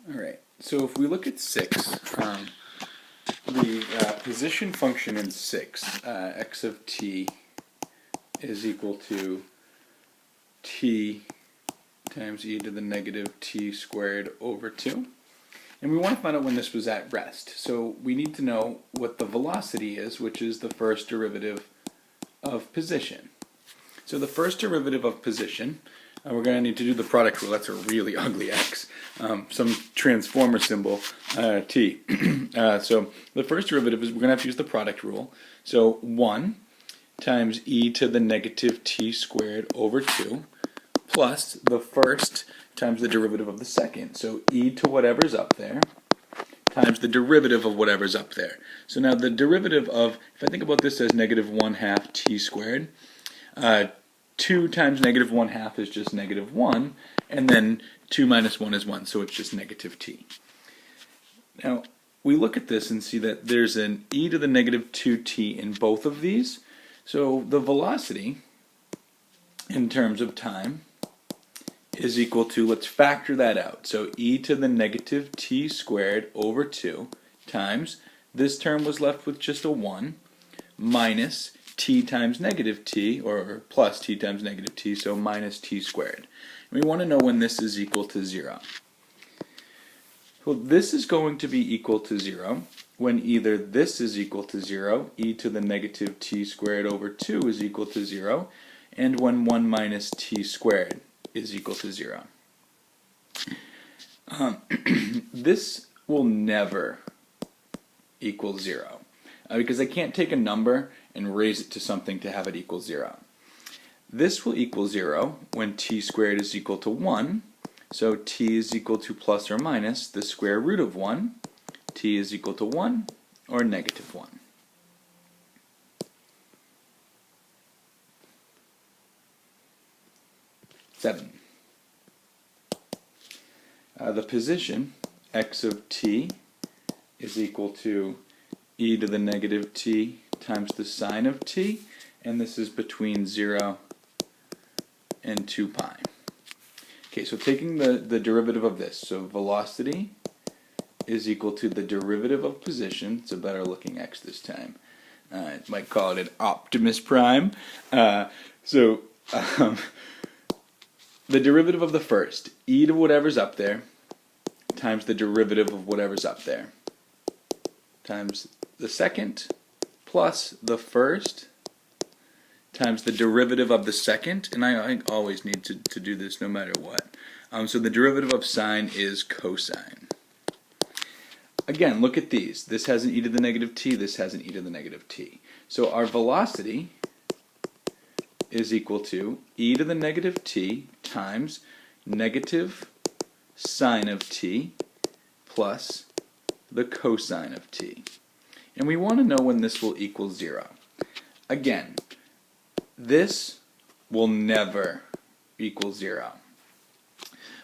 All right, so if we look at 6, the position function in 6, x of t is equal to t times e to the negative t squared over 2. And we want to find out when this was at rest. So we need to know what the velocity is, which is the first derivative of position. So the first derivative of position, we're going to need to do the product rule. That's a really ugly x. Some transformer symbol, t. So the first derivative is we're going to have to use the product rule. So 1 times e to the negative t squared over 2 plus the first times the derivative of the second. So e to whatever's up there times the derivative of whatever's up there. So now the derivative of, if I think about this as negative 1/2 t squared, 2 times negative 1/2 is just negative 1, and then 2 minus 1 is 1, so it's just negative t. Now, we look at this and see that there's an e to the negative 2t in both of these. So the velocity, in terms of time, is equal to, let's factor that out. So e to the negative t squared over 2 times, this term was left with just a 1, minus t times negative t, or plus t times negative t, so minus t squared. And we want to know when this is equal to 0. Well, this is going to be equal to 0 when either this is equal to 0, e to the negative t squared over 2 is equal to 0, and when 1 minus t squared is equal to 0. This will never equal 0 because I can't take a number and raise it to something to have it equal 0. This will equal 0 when t squared is equal to 1, so t is equal to plus or minus the square root of 1, t is equal to 1 or negative 1. The position x of t is equal to e to the negative t times the sine of t, and this is between 0 and 2 pi. Okay, so taking the derivative of this, so velocity is equal to the derivative of position. It's a better looking x this time. Might call it an Optimus Prime. The derivative of the first, e to whatever's up there, times the derivative of whatever's up there, times the second, plus the first, times the derivative of the second, and I always need to do this no matter what. So the derivative of sine is cosine. Again, look at these. This has an e to the negative t, this has an e to the negative t. So our velocity is equal to e to the negative t times negative sine of t plus the cosine of t. And we want to know when this will equal 0. Again, this will never equal 0.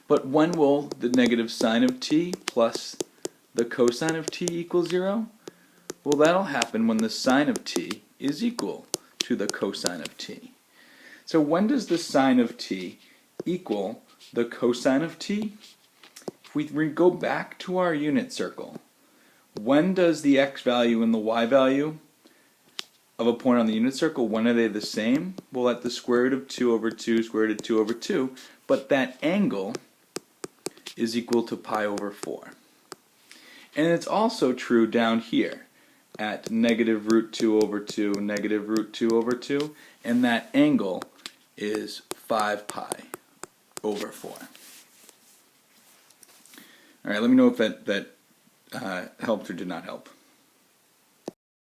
But when will the negative sine of t plus the cosine of t equal 0? Well, that'll happen when the sine of t is equal to the cosine of t. So when does the sine of t equal the cosine of t? If we go back to our unit circle, when does the x value and the y value of a point on the unit circle, when are they the same? Well, at the square root of 2 over 2, square root of 2 over 2, but that angle is equal to pi over 4. And it's also true down here at negative root 2 over 2, negative root 2 over 2, and that angle is 5 pi over 4. All right, let me know if that helped or did not help.